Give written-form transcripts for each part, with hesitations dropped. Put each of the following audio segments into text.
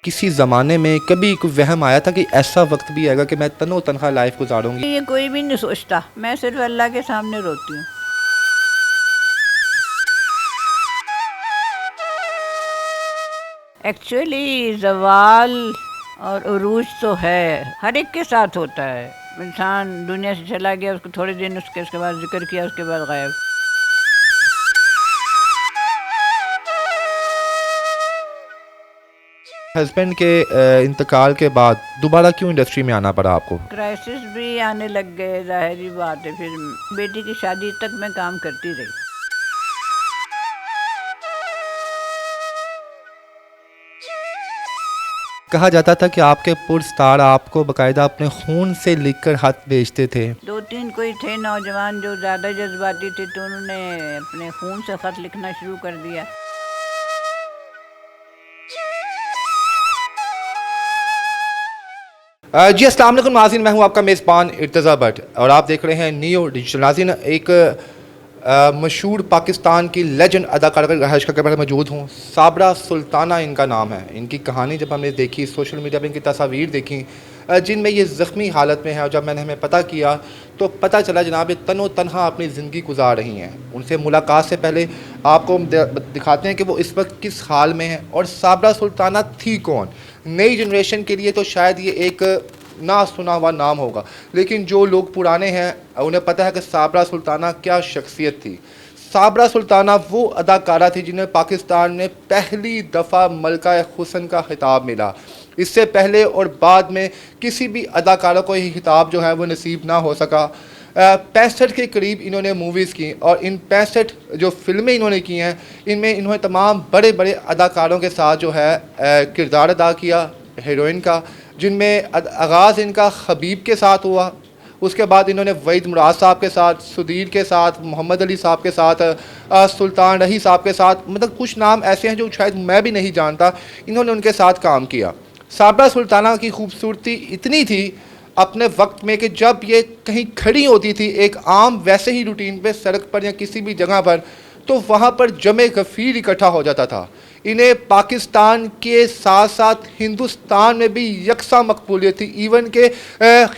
کسی زمانے میں کبھی کوئی وہم آیا تھا کہ ایسا وقت بھی آئے گا کہ میں تنو تنہا لائف گزاروں گی؟ یہ کوئی بھی نہیں سوچتا، میں صرف اللہ کے سامنے روتی ہوں۔ ایکچولی زوال اور عروج تو ہے، ہر ایک کے ساتھ ہوتا ہے۔ انسان دنیا سے چلا گیا، اس کو تھوڑے دن اس کے بعد ذکر کیا، اس کے بعد غائب۔ ہسبینڈ کے انتقال کے بعد دوبارہ کیوں انڈسٹری میں آنا پڑا آپ کو؟ کرائسس بھی آنے لگ گئے، ظاہری بات ہے۔ پھر بیٹی کی شادی تک میں کام کرتی رہی۔ کہا جاتا تھا کہ آپ کے پرستار آپ کو باقاعدہ اپنے خون سے لکھ کر خط بھیجتے تھے۔ دو تین کوئی تھے نوجوان جو زیادہ جذباتی تھے، تو انہوں نے اپنے خون سے خط لکھنا شروع کر دیا۔ جی السلام علیکم ناظرین، میں ہوں آپ کا میزبان ارتضیٰ بٹ اور آپ دیکھ رہے ہیں نیو ڈیجیٹل۔ ناظرین، ایک مشہور پاکستان کی لیجنڈ اداکارہ کا رہائش گاہ پر موجود ہوں۔ صابرہ سلطانہ ان کا نام ہے۔ ان کی کہانی جب ہم نے دیکھی، سوشل میڈیا پہ ان کی تصاویر دیکھیں جن میں یہ زخمی حالت میں ہیں، اور جب میں نے ہمیں پتہ کیا تو پتہ چلا جناب یہ تنو تنہا اپنی زندگی گزار رہی ہیں۔ ان سے ملاقات سے پہلے آپ کو دکھاتے ہیں کہ وہ اس وقت کس حال میں ہیں اور صابرہ سلطانہ تھی کون۔ نئی جنریشن کے لیے تو شاید یہ ایک نہ سنا ہوا نام ہوگا، لیکن جو لوگ پرانے ہیں انہیں پتہ ہے کہ صابرہ سلطانہ کیا شخصیت تھی۔ صابرہ سلطانہ وہ اداکارہ تھی جنہیں پاکستان میں پہلی دفعہ ملکہ حسن کا خطاب ملا۔ اس سے پہلے اور بعد میں کسی بھی اداکارہ کو یہ خطاب جو ہے وہ نصیب نہ ہو سکا۔ 65 کے قریب انہوں نے موویز کی، اور ان 65 جو فلمیں انہوں نے کی ہیں ان میں انہوں نے تمام بڑے بڑے اداکاروں کے ساتھ جو ہے کردار ادا کیا ہیروئن کا، جن میں آغاز ان کا حبیب کے ساتھ ہوا۔ اس کے بعد انہوں نے وحید مراد صاحب کے ساتھ، سدیر کے ساتھ، محمد علی صاحب کے ساتھ، سلطان رحی صاحب کے ساتھ، مطلب کچھ نام ایسے ہیں جو شاید میں بھی نہیں جانتا، انہوں نے ان کے ساتھ کام کیا۔ صابرہ سلطانہ کی خوبصورتی اتنی تھی اپنے وقت میں کہ جب یہ کہیں کھڑی ہوتی تھی ایک عام ویسے ہی روٹین پہ، سڑک پر یا کسی بھی جگہ پر، تو وہاں پر جمع غفیر اکٹھا ہو جاتا تھا۔ انہیں پاکستان کے ساتھ ساتھ ہندوستان میں بھی یکساں مقبولیت تھی، ایون کہ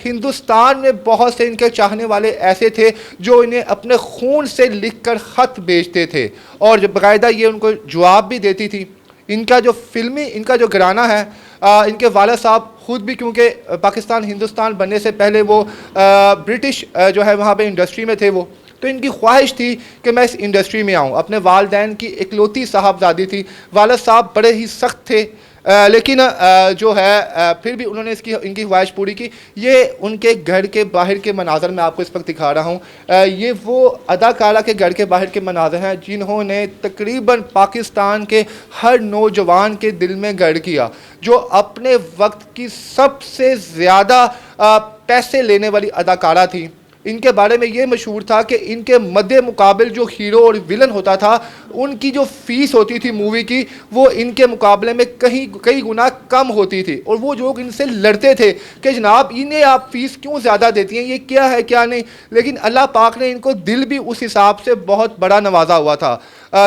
ہندوستان میں بہت سے ان کے چاہنے والے ایسے تھے جو انہیں اپنے خون سے لکھ کر خط بھیجتے تھے، اور جو باقاعدہ یہ ان کو جواب بھی دیتی تھی۔ ان کا جو ان کا جو گھرانہ ہے، ان کے والد صاحب خود بھی، کیونکہ پاکستان ہندوستان بننے سے پہلے وہ برٹش جو ہے وہاں پہ انڈسٹری میں تھے وہ، تو ان کی خواہش تھی کہ میں اس انڈسٹری میں آؤں۔ اپنے والدین کی اکلوتی صاحبزادی تھی، والد صاحب بڑے ہی سخت تھے، لیکن جو ہے پھر بھی انہوں نے ان کی خواہش پوری کی۔ یہ ان کے گھر کے باہر کے مناظر میں آپ کو اس وقت دکھا رہا ہوں۔ یہ وہ اداکارہ کے گھر کے باہر کے مناظر ہیں جنہوں نے تقریباً پاکستان کے ہر نوجوان کے دل میں گھر کیا، جو اپنے وقت کی سب سے زیادہ پیسے لینے والی اداکارہ تھی۔ ان کے بارے میں یہ مشہور تھا کہ ان کے مد مقابل جو ہیرو اور ولن ہوتا تھا، ان کی جو فیس ہوتی تھی مووی کی، وہ ان کے مقابلے میں کئی گنا کم ہوتی تھی، اور وہ لوگ ان سے لڑتے تھے کہ جناب انہیں آپ فیس کیوں زیادہ دیتی ہیں، یہ کیا ہے کیا نہیں، لیکن اللہ پاک نے ان کو دل بھی اس حساب سے بہت بڑا نوازا ہوا تھا۔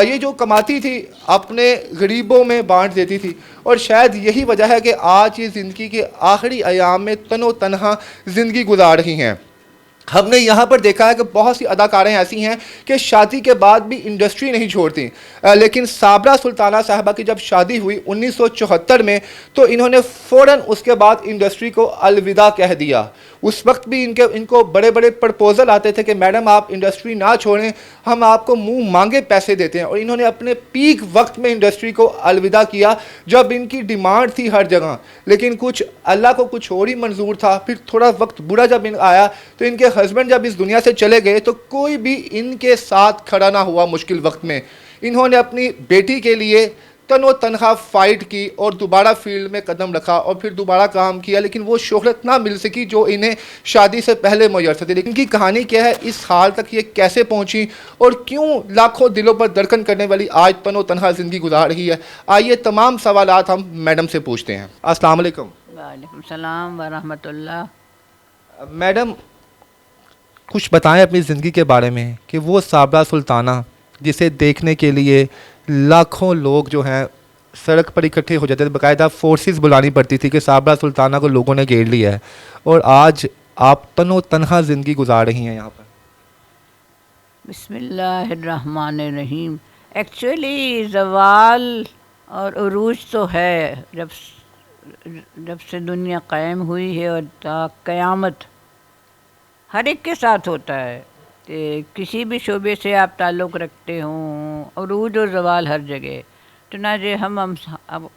یہ جو کماتی تھی اپنے غریبوں میں بانٹ دیتی تھی، اور شاید یہی وجہ ہے کہ آج یہ زندگی کے آخری ایام میں تنو تنہا زندگی گزار رہی ہیں۔ ہم نے یہاں پر دیکھا ہے کہ بہت سی اداکاریں ایسی ہیں کہ شادی کے بعد بھی انڈسٹری نہیں چھوڑتی، لیکن صابرہ سلطانہ صاحبہ کی جب شادی ہوئی 1974 میں، تو انہوں نے فوراً اس کے بعد انڈسٹری کو الوداع کہہ دیا۔ اس وقت بھی ان کو بڑے بڑے پرپوزل آتے تھے کہ میڈم آپ انڈسٹری نہ چھوڑیں، ہم آپ کو منہ مانگے پیسے دیتے ہیں، اور انہوں نے اپنے پیک وقت میں انڈسٹری کو الوداع کیا جب ان کی ڈیمانڈ تھی ہر جگہ، لیکن اللہ کو کچھ اور ہی منظور تھا۔ پھر تھوڑا وقت برا جب آیا تو ان کے ہسبینڈ جب اس دنیا سے چلے گئے تو کوئی بھی ان کے ساتھ کھڑا نہ ہوا مشکل وقت میں۔ انہوں نے اپنی بیٹی کے لیے تنو تنہا فائٹ کی اور دوبارہ فیلڈ میں قدم رکھا، اور پھر دوبارہ کام کیا، لیکن وہ شہرت نہ مل سکی جو انہیں شادی سے پہلے میسر تھی۔ لیکن ان کی کہانی کیا ہے، اس حال تک یہ کیسے پہنچی، اور کیوں لاکھوں دلوں پر دھڑکن کرنے والی آج تنو تنہا زندگی گزار رہی ہے، آئیے تمام سوالات ہم میڈم سے پوچھتے ہیں۔ السلام علیکم۔ وعلیکم السلام ورحمۃ اللہ۔ میڈم کچھ بتائیں اپنی زندگی کے بارے میں، کہ وہ صابرہ سلطانہ جسے دیکھنے کے لیے لاکھوں لوگ جو ہیں سڑک پر اکٹھے ہو جاتے تھے, باقاعدہ فورسز بلانی پڑتی تھی کہ صابرہ سلطانہ کو لوگوں نے گھیر لیا ہے, اور آج آپ تن و تنہا زندگی گزار رہی ہیں یہاں پر. بسم اللہ الرحمن الرحیم. ایکچولی زوال اور عروج تو ہے جب سے دنیا قائم ہوئی ہے, اور تا قیامت ہر ایک کے ساتھ ہوتا ہے کہ کسی بھی شعبے سے آپ تعلق رکھتے ہوں, عروج اور زوال ہر جگہ. چنانچہ ہم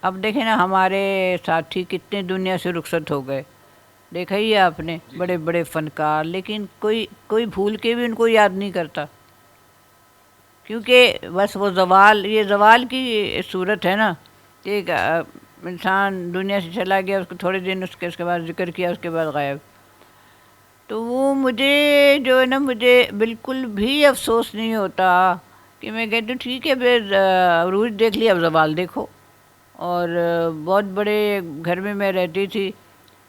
اب دیکھیں نا, ہمارے ساتھی کتنے دنیا سے رخصت ہو گئے, دیکھا ہی ہے آپ نے, بڑے بڑے فنکار, لیکن کوئی بھول کے بھی ان کو یاد نہیں کرتا, کیونکہ بس وہ یہ زوال کی صورت ہے نا, کہ ایک انسان دنیا سے چلا گیا, اس کو تھوڑے دن اس کے بعد ذکر کیا, اس کے بعد غائب. تو وہ مجھے جو ہے نا, مجھے بالکل بھی افسوس نہیں ہوتا کہ میں کہتی ہوں ٹھیک ہے پھر عروج دیکھ لیا, اب زوال دیکھو. اور بہت بڑے گھر میں رہتی تھی,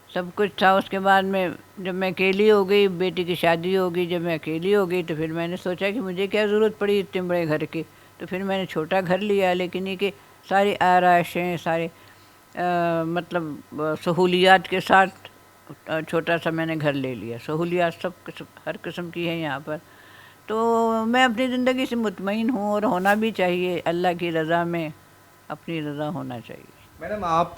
سب کچھ تھا. اس کے بعد میں جب میں اکیلی ہو گئی, بیٹی کی شادی ہو گئی, جب میں اکیلی ہو گئی تو پھر میں نے سوچا کہ مجھے کیا ضرورت پڑی اتنے بڑے گھر کی, تو پھر میں نے چھوٹا گھر لیا. لیکن یہ کہ ساری آرائشیں, سارے مطلب سہولیات کے ساتھ چھوٹا سا میں نے گھر لے لیا. سہولیات ہر قسم کی ہیں یہاں پر. تو میں اپنی زندگی سے مطمئن ہوں, اور ہونا بھی چاہیے. اللہ کی رضا میں اپنی رضا ہونا چاہیے. میڈم آپ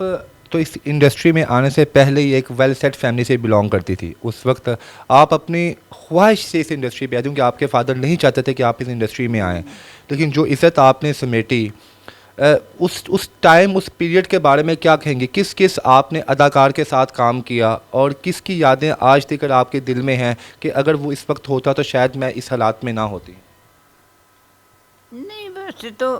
تو اس انڈسٹری میں آنے سے پہلے ہی ایک ویل سیٹ فیملی سے بلانگ کرتی تھی. اس وقت آپ اپنی خواہش سے اس انڈسٹری پہ آئے, کیونکہ آپ کے فادر نہیں چاہتے تھے کہ آپ اس انڈسٹری میں آئیں, لیکن جو عزت آپ نے سمیٹی, اس ٹائم, اس پیریڈ کے بارے میں کیا کہیں گے؟ کس آپ نے اداکار کے ساتھ کام کیا, اور کس کی یادیں آج تک آپ کے دل میں ہیں کہ اگر وہ اس وقت ہوتا تو شاید میں اس حالات میں نہ ہوتی؟ نہیں, ویسے تو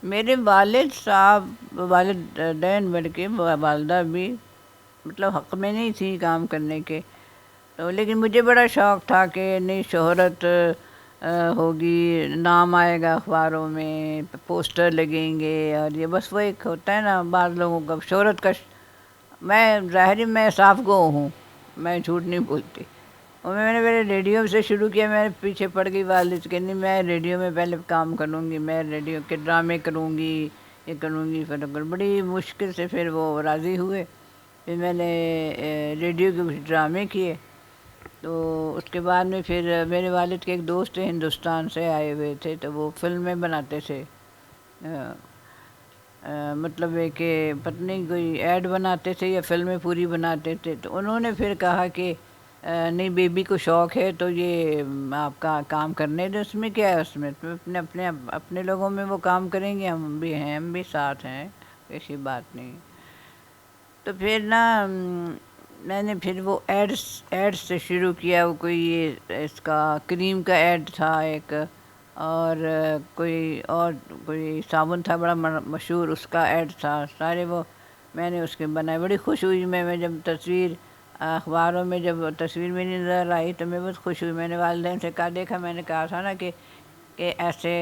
میرے والد صاحب, والدین بلکہ والدہ بھی مطلب حق میں نہیں تھی کام کرنے کے, تو لیکن مجھے بڑا شوق تھا کہ نئی شہرت ہوگی, نام آئے گا اخباروں میں, پوسٹر لگیں گے, اور یہ بس وہ ایک ہوتا ہے نا بعض لوگوں کا شہرت کا. میں ظاہری میں صاف گو ہوں, میں جھوٹ نہیں بولتی. اور میں نے پہلے ریڈیو سے شروع کیا, میں پیچھے پڑ گئی والد کے, نہیں میں ریڈیو میں پہلے کام کروں گی, میں ریڈیو کے ڈرامے کروں گی, یہ کروں گی. پھر بڑی مشکل سے پھر وہ راضی ہوئے. پھر میں نے ریڈیو کے کچھ ڈرامے کیے. تو اس کے بعد میں پھر میرے والد کے ایک دوست ہندوستان سے آئے ہوئے تھے, تو وہ فلمیں بناتے تھے, مطلب ہے کہ پتنی کوئی ایڈ بناتے تھے یا فلمیں پوری بناتے تھے. تو انہوں نے پھر کہا کہ نہیں بیبی کو شوق ہے تو یہ آپ کا کام کرنے دیں, اس میں کیا ہے, اس میں اپنے لوگوں میں وہ کام کریں گے, ہم بھی ہیں, ہم بھی ساتھ ہیں, ایسی بات نہیں. تو پھر نا میں نے پھر وہ ایڈ سے شروع کیا. وہ کوئی یہ اس کا کریم کا ایڈ تھا ایک, اور کوئی صابن تھا بڑا مشہور, اس کا ایڈ تھا. سارے وہ میں نے اس کے بنائے. بڑی خوش ہوئی میں جب تصویر اخباروں میں جب تصویر میں نظر آئی تو میں بہت خوش ہوئی. میں نے والدین سے کہا, دیکھا میں نے کہا تھا نا کہ ایسے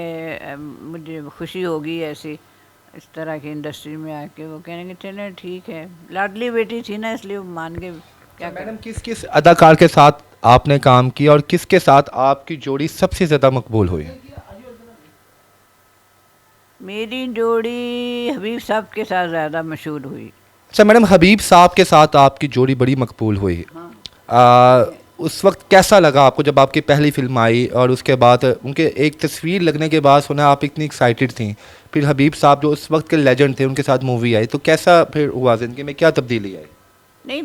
مجھے خوشی ہوگی ایسی اس طرح کی انڈسٹری میں آ کے. وہ کہنے کہ چلیں ٹھیک ہے, لاڈلی بیٹی تھی نا اس لیے وہ مان کے. کیا میڈم کس اداکار کے ساتھ آپ نے کام کیا, اور کس کے ساتھ آپ کی جوڑی سب سے زیادہ مقبول ہوئی؟ میری جوڑی حبیب صاحب کے ساتھ زیادہ مشہور ہوئی. اچھا میڈم, حبیب صاحب کے ساتھ آپ کی جوڑی بڑی مقبول ہوئی. اس وقت کیسا لگا آپ کو جب آپ کی پہلی فلم آئی, اور اس کے بعد ان کے ایک تصویر لگنے کے بعد سنا آپ اتنی ایکسائٹیڈ تھیں, پھر حبیب صاحب جو اس وقت کے لیجنڈ تھے ان کے ساتھ مووی آئی, تو کیسا پھر ہوا, زندگی میں کیا تبدیلی آئی؟ نہیں,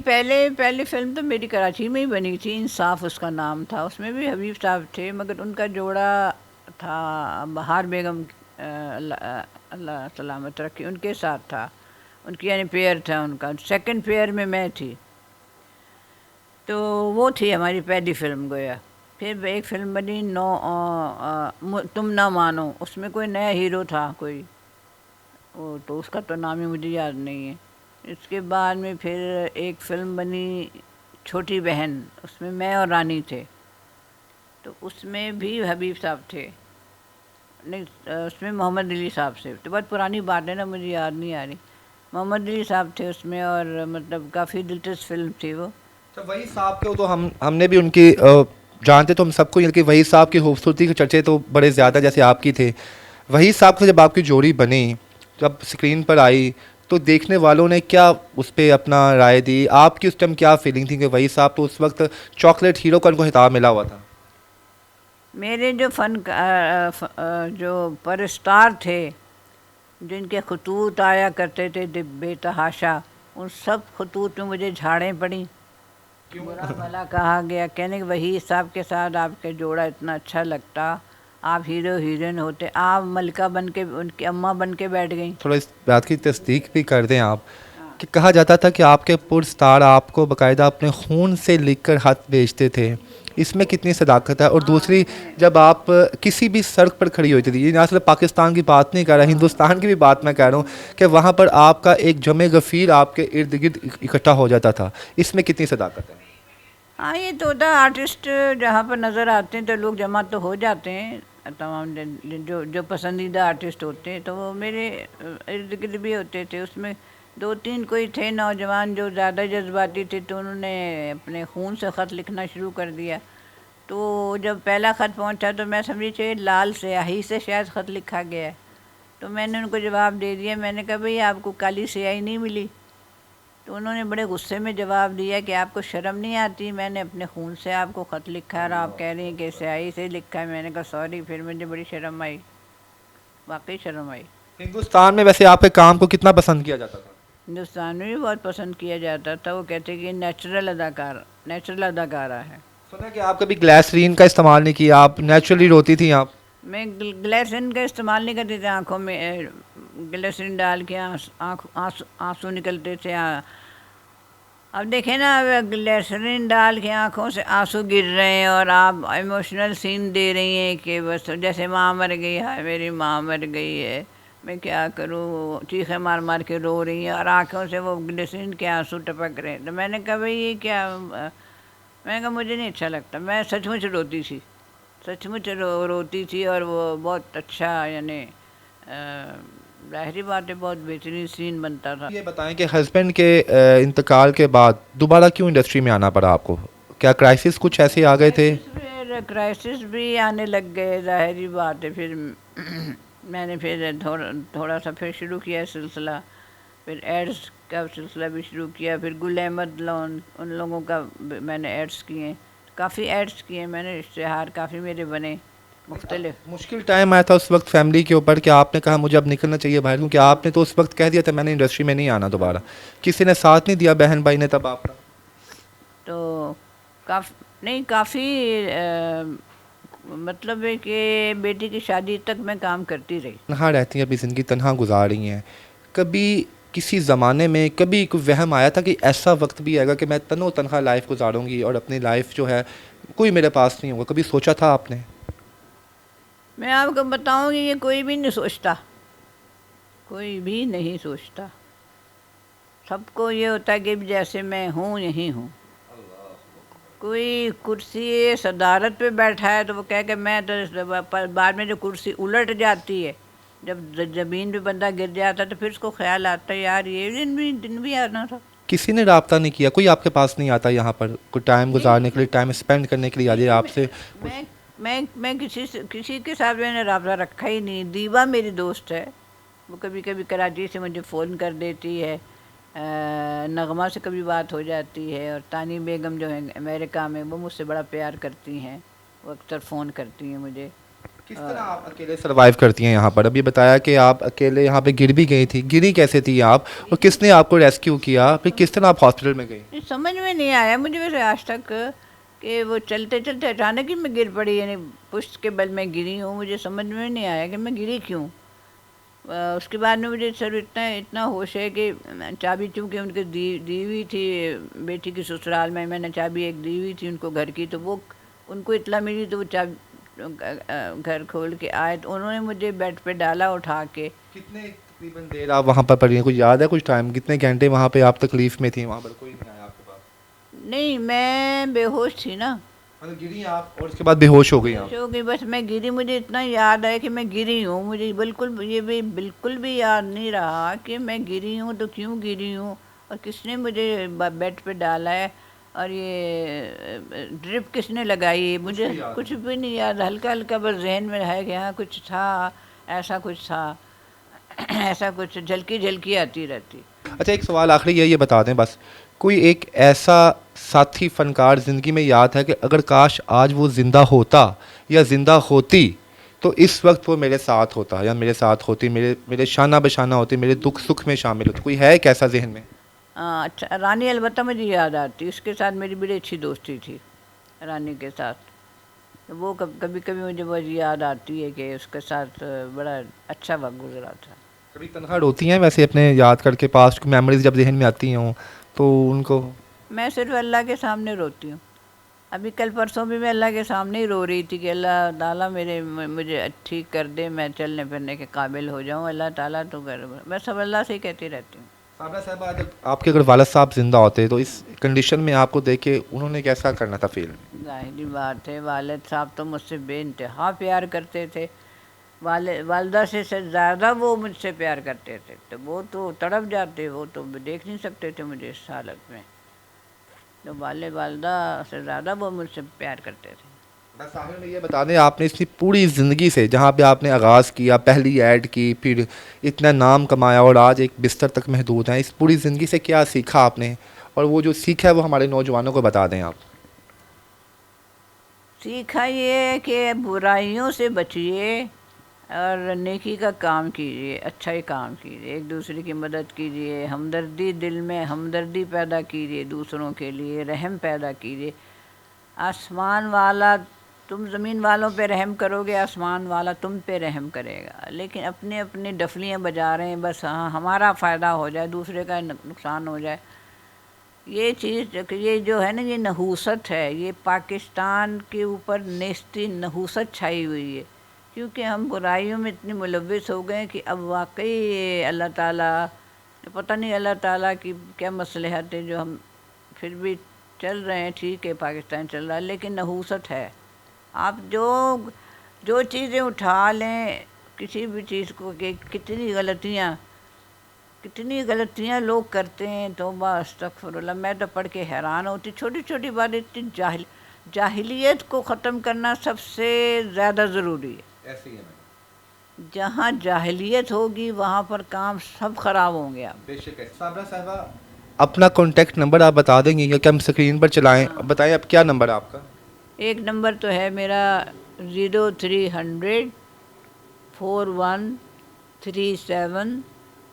پہلی فلم تو میری کراچی میں ہی بنی تھی, انصاف اس کا نام تھا. اس میں بھی حبیب صاحب تھے, مگر ان کا جوڑا تھا بہار بیگم, اللہ سلامت رکھے, ان کے ساتھ تھا. ان کی یعنی پیئر تھا ان کا. سیکنڈ پیئر میں تھی. تو وہ تھی ہماری پہلی فلم گویا. پھر ایک فلم بنی تم نہ مانو, اس میں کوئی نیا ہیرو تھا کوئی, وہ تو اس کا تو نام ہی مجھے یاد نہیں ہے. اس کے بعد میں پھر ایک فلم بنی چھوٹی بہن, اس میں اور رانی تھے. تو اس میں بھی حبیب صاحب تھے. نہیں, اس میں محمد علی صاحب سے, تو بہت پرانی بات ہے نا, مجھے یاد نہیں آ رہی. محمد علی صاحب تھے اس میں, اور مطلب کافی دلچسپ فلم تھی وہ. تو وہی صاحب کے تو ہم نے بھی ان کی جانتے تو ہم سب کو, کہ وہی صاحب کی خوبصورتی کے چرچے تو بڑے زیادہ جیسے آپ کی تھے. وحید صاحب سے جب آپ کی جوڑی بنی، جب اسکرین پر آئی تو دیکھنے والوں نے کیا اس پہ اپنا رائے دی؟ آپ کی اس ٹائم کیا فیلنگ تھی کہ وحید صاحب تو اس وقت چاکلیٹ ہیرو کا ان کو خطاب ملا ہوا تھا؟ میرے جو جو پرستار تھے، جن کے خطوط آیا کرتے تھے بے تحاشا، ان سب خطوط میں مجھے جھاڑیں پڑیں، برا بھلا کہا گیا، کہنے کہ وحید صاحب کے ساتھ آپ کا جوڑا اتنا اچھا لگتا، آپ ہیرو ہیروئن ہوتے، آپ ملکہ بن کے ان کی اماں بن کے بیٹھ گئیں۔ تھوڑا اس بات کی تصدیق بھی کر دیں آپ کہ کہا جاتا تھا کہ آپ کے پرستار آپ کو باقاعدہ اپنے خون سے لکھ کر خط بھیجتے تھے، اس میں کتنی صداقت ہے؟ اور دوسری، جب آپ کسی بھی سڑک پر کھڑی ہوئی تھی، یہ نہ صرف پاکستان کی بات نہیں کر رہا، ہندوستان کی بھی بات میں کہہ رہا ہوں کہ وہاں پر آپ کا ایک جمع غفیر آپ کے ارد گرد اکٹھا ہو جاتا تھا، اس میں کتنی صداقت ہے؟ ہاں، یہ تو ہوتا ہے، آرٹسٹ جہاں پر نظر آتے ہیں تو لوگ جمع تو ہو جاتے ہیں، تمام جو پسندیدہ آرٹسٹ ہوتے ہیں تو وہ میرے ارد گرد بھی ہوتے تھے۔ اس میں دو تین کوئی تھے نوجوان جو زیادہ جذباتی تھے، تو انہوں نے اپنے خون سے خط لکھنا شروع کر دیا۔ تو جب پہلا خط پہنچا تو میں سمجھی کہ لال سیاہی سے شاید خط لکھا گیا ہے، تو میں نے ان کو جواب دے دیا، میں نے کہا بھئی آپ کو کالی سیاہی نہیں ملی؟ تو انہوں نے بڑے غصے میں جواب دیا کہ آپ کو شرم نہیں آتی، میں نے اپنے خون سے آپ کو خط لکھا ہے اور آپ کہہ رہی ہیں کہ سیاہی سے لکھا ہے۔ میں نے کہا سوری، پھر مجھے بڑی شرم آئی، واقعی شرم آئی۔ ہندوستان میں ویسے آپ کے کام کو کتنا پسند کیا جاتا تھا؟ ہندوستان میں بھی بہت پسند کیا جاتا تھا، وہ کہتے کہ نیچرل اداکارہ ہے۔ سنا کہ آپ کبھی گلیسرین کا استعمال نہیں کیا، آپ نیچرلی روتی تھیں آپ؟ میں گلیسرین کا استعمال نہیں کرتی تھی، آنکھوں میں گلیسرین ڈال کے آنسو نکلتے تھے۔ اب دیکھیں نا، گلیسرین ڈال کے آنکھوں سے آنسو گر رہے ہیں اور آپ ایموشنل سین دے رہی ہیں کہ بس جیسے ماں مر گئی ہے، میری ماں مر گئی ہے، میں کیا کروں، چیخیں مار مار کے رو رہی ہیں اور آنکھوں سے وہ گلیسرین کے آنسو ٹپک رہے ہیں۔ تو میں نے کہا بھئی یہ کیا، میں نے کہا مجھے نہیں اچھا لگتا، میں سچ مچ روتی تھی، سچ مچ روتی تھی، اور وہ بہت اچھا، یعنی ظاہری بات ہے بہت بہترین سین بنتا تھا۔ یہ بتائیں کہ ہسبینڈ کے انتقال کے بعد دوبارہ کیوں انڈسٹری میں آنا پڑا آپ کو؟ کیا کرائسس کچھ ایسے آ گئے تھے؟ پھر کرائسس بھی آنے لگ گئے، ظاہری بات ہے، پھر میں نے پھر تھوڑا سا پھر شروع کیا سلسلہ، پھر ایڈس کا سلسلہ بھی شروع کیا، پھر گل احمد لون ان لوگوں کا میں نے ایڈس کیے، کافی ایڈس کیے میں نے، اشتہار کافی میرے بنے مختلف۔ مشکل ٹائم آیا تھا اس وقت فیملی کے اوپر کہ آپ نے کہا مجھے اب نکلنا چاہیے باہر، کیونکہ آپ نے تو اس وقت کہہ دیا تھا میں نے انڈسٹری میں نہیں آنا دوبارہ، کسی نے ساتھ نہیں دیا بہن بھائی نے تب آپ کا؟ تو کافی مطلب ہے کہ بیٹی کی شادی تک میں کام کرتی رہی۔ تنہا رہتی ہیں، اپنی زندگی تنہا گزار رہی ہیں، کبھی کسی زمانے میں کبھی کوئی وہم آیا تھا کہ ایسا وقت بھی آئے گا کہ میں تنہا لائف گزاروں گی اور اپنی لائف جو ہے کوئی میرے پاس نہیں ہوگا، کبھی سوچا تھا آپ نے؟ میں آپ کو بتاؤں گی، یہ کوئی بھی نہیں سوچتا، کوئی بھی نہیں سوچتا، سب کو یہ ہوتا ہے کہ جیسے میں ہوں یہی ہوں۔ کوئی کرسی صدارت پہ بیٹھا ہے تو وہ کہہ کہ میں تو، بعد میں جو کرسی الٹ جاتی ہے، جب زمین پہ بندہ گر جاتا ہے تو پھر اس کو خیال آتا ہے یار یہ دن بھی آنا تھا۔ کسی نے رابطہ نہیں کیا، کوئی آپ کے پاس نہیں آتا یہاں پر کوئی ٹائم گزارنے کے لیے، ٹائم اسپینڈ کرنے کے لیے، آجے آپ سے؟ میں کسی کے ساتھ میں نے رابطہ رکھا ہی نہیں۔ دیوا میری دوست ہے، وہ کبھی کبھی کراچی سے مجھے فون کر دیتی ہے، نغمہ سے کبھی بات ہو جاتی ہے، اور تانی بیگم جو ہیں امریکہ میں، وہ مجھ سے بڑا پیار کرتی ہیں، وہ اکثر فون کرتی ہیں مجھے۔ کس طرح آپ اکیلے سروائیو کرتی ہیں یہاں پر؟ ابھی بتایا کہ آپ اکیلے یہاں پہ گر بھی گئی تھی، گری کیسے تھی آپ، اور کس نے آپ کو ریسکیو کیا، پھر کس طرح آپ ہاسپٹل میں گئی؟ سمجھ میں نہیں آیا مجھے ویسے آج تک کہ وہ چلتے چلتے اچانک ہی میں گر پڑی، یعنی پشت کے بل میں گری ہوں، مجھے سمجھ میں نہیں آیا کہ میں گری کیوں۔ اس کے بعد میں مجھے صرف اتنا ہوش ہے کہ چابی چونکہ ان کی دی ہوئی تھی بیٹی کی سسرال میں نے چابی ایک دی ہوئی تھی ان کو گھر کی، تو وہ ان کو اطلاع ملی تو وہ چابی گھر کھول کے آئے، تو انہوں نے مجھے بیڈ پہ ڈالا اٹھا کے۔ کتنے تقریباً دیر آپ وہاں پر پڑی ہیں، کچھ یاد ہے کچھ ٹائم، کتنے گھنٹے وہاں پہ آپ تکلیف میں تھیں؟ وہاں پر کوئی نہیں آیا آپ کے پاس؟ نہیں، میں بے ہوش تھی نا، مطلب گری آپ اور اس کے بعد بے ہوش ہو گئی آپ؟ ہو گئی بس، میں گری، مجھے اتنا یاد ہے کہ میں گری ہوں، مجھے بالکل بھی یاد نہیں رہا کہ میں گری ہوں تو کیوں گری ہوں اور کس نے مجھے بیڈ پہ ڈالا ہے اور یہ ڈرپ کس نے لگائی، مجھے کچھ بھی نہیں یاد، ہلکا ہلکا بس ذہن میں ہے کہ ہاں کچھ تھا، ایسا کچھ تھا ایسا کچھ جھلکی جھلکی آتی رہتی. اچھا ایک سوال آخری یہ بتا دیں بس، کوئی ایک ایسا ساتھی فنکار زندگی میں یاد ہے کہ اگر کاش آج وہ زندہ ہوتا یا زندہ ہوتی تو اس وقت وہ میرے ساتھ ہوتا یا میرے ساتھ ہوتی، میرے شانہ بشانہ ہوتی، میرے دکھ سکھ میں شامل ہوتی؟ کوئی ہے ایک ایسا ذہن میں؟ اچھا رانی البتہ مجھے یاد آتی، اس کے ساتھ میری بڑی اچھی دوستی تھی رانی کے ساتھ. وہ کبھی کبھی مجھے بہت یاد آتی ہے کہ اس کے ساتھ بڑا اچھا وقت گزرا تھا. کبھی تنہا روتی ہیں ویسے اپنے یاد کر کے، پاسٹ میموریز جب ذہن میں آتی ہوں تو ان کو؟ میں صرف اللہ کے سامنے روتی ہوں. ابھی کل پرسوں بھی میں اللہ کے سامنے ہی رو رہی تھی کہ اللہ تعالیٰ مجھے ٹھیک کر دے، میں چلنے پھرنے کے قابل ہو جاؤں. اللہ تعالیٰ تو کر، میں سب اللہ سے ہی کہتی رہتی ہوں. صابرہ صاحبہ اگر آپ کے والد صاحب زندہ ہوتے تو اس کنڈیشن میں آپ کو دیکھ کے انہوں نے کیسا کرنا تھا فیل؟ ظاہری بات ہے، والد صاحب تو مجھ سے بے انتہا پیار کرتے تھے. والدہ سے زیادہ وہ مجھ سے پیار کرتے تھے. تو وہ تو تڑپ جاتے، وہ تو دیکھ نہیں سکتے تھے مجھے اس حالت میں. تو والدہ سے زیادہ وہ مجھ سے پیار کرتے تھے. بس آخر میں یہ بتا دیں، آپ نے اس کی پوری زندگی سے جہاں پہ آپ نے آغاز کیا، پہلی ایڈ کی، پھر اتنا نام کمایا اور آج ایک بستر تک محدود ہیں، اس پوری زندگی سے کیا سیکھا آپ نے؟ اور وہ جو سیکھا ہے وہ ہمارے نوجوانوں کو بتا دیں آپ. سیکھا یہ ہے کہ برائیوں سے بچیے اور نیکی کا کام کیجیے، اچھا ہی کام کیجیے، ایک دوسرے کی مدد کیجیے، ہمدردی، دل میں ہمدردی پیدا کیجیے، دوسروں کے لیے رحم پیدا کیجیے. آسمان والا، تم زمین والوں پہ رحم کرو گے، آسمان والا تم پہ رحم کرے گا. لیکن اپنے ڈفلیاں بجا رہے ہیں بس، ہاں ہمارا فائدہ ہو جائے، دوسرے کا نقصان ہو جائے. یہ چیز، یہ جو ہے نا، یہ نحوست ہے. یہ پاکستان کے اوپر نیستی نحوست چھائی ہوئی ہے، کیونکہ ہم برائیوں میں اتنے ملوث ہو گئے کہ اب واقعی اللہ تعالیٰ، پتہ نہیں اللہ تعالیٰ کی کیا مصلحت ہے جو ہم پھر بھی چل رہے ہیں. ٹھیک ہے پاکستان چل رہا ہے لیکن نحوست ہے. آپ جو چیزیں اٹھا لیں کسی بھی چیز کو، کہ کتنی غلطیاں لوگ کرتے ہیں. توبہ استغفر اللہ. میں تو پڑھ کے حیران ہوتی، چھوٹی چھوٹی بات اتنی جاہلیت کو ختم کرنا سب سے زیادہ ضروری ہے. ایسے ہی ہے جہاں جاہلیت ہوگی وہاں پر کام سب خراب ہوں گے. آپ بے شک ہے. صابرہ صاحبہ اپنا کانٹیکٹ نمبر آپ بتا دیں گے یا کہ ہم اسکرین پر چلائیں؟ بتائیں اب کیا نمبر ہے آپ کا؟ ایک نمبر تو ہے میرا 0300 4137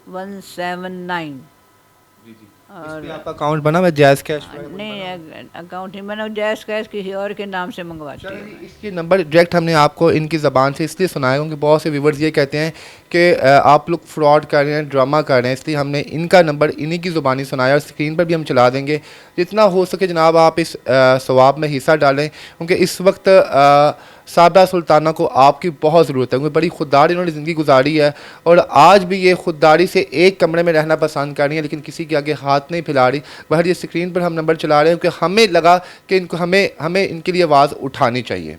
اس پہ آپ کا اکاؤنٹ بنا ہوا ہے جائز کیش؟ نہیں اکاؤنٹ نہیں بنا، جائز کیش کسی اور کے نام سے منگواتی ہوں. اس کی نمبر ڈائریکٹ ہم نے آپ کو ان کی زبان سے اس لیے سنایا کیونکہ بہت سے ویورز یہ کہتے ہیں کہ آپ لوگ فراڈ کر رہے ہیں، ڈرامہ کر رہے ہیں، اس لیے ہم نے ان کا نمبر انہی کی زبانی سنایا اور اسکرین پر بھی ہم چلا دیں گے. جتنا ہو سکے جناب آپ اس ثواب میں حصہ ڈالیں، کیونکہ اس وقت صابرہ سلطانہ کو آپ کی بہت ضرورت ہے، کیونکہ بڑی خوددار انہوں نے زندگی گزاری ہے اور آج بھی یہ خودداری سے ایک کمرے میں رہنا پسند کر رہی ہیں لیکن کسی کے آگے ہاتھ نہیں پھیلا رہی. بہر یہ اسکرین پر ہم نمبر چلا رہے ہیں کیونکہ ہمیں لگا کہ ان کو ہمیں ان کے لیے آواز اٹھانی چاہیے.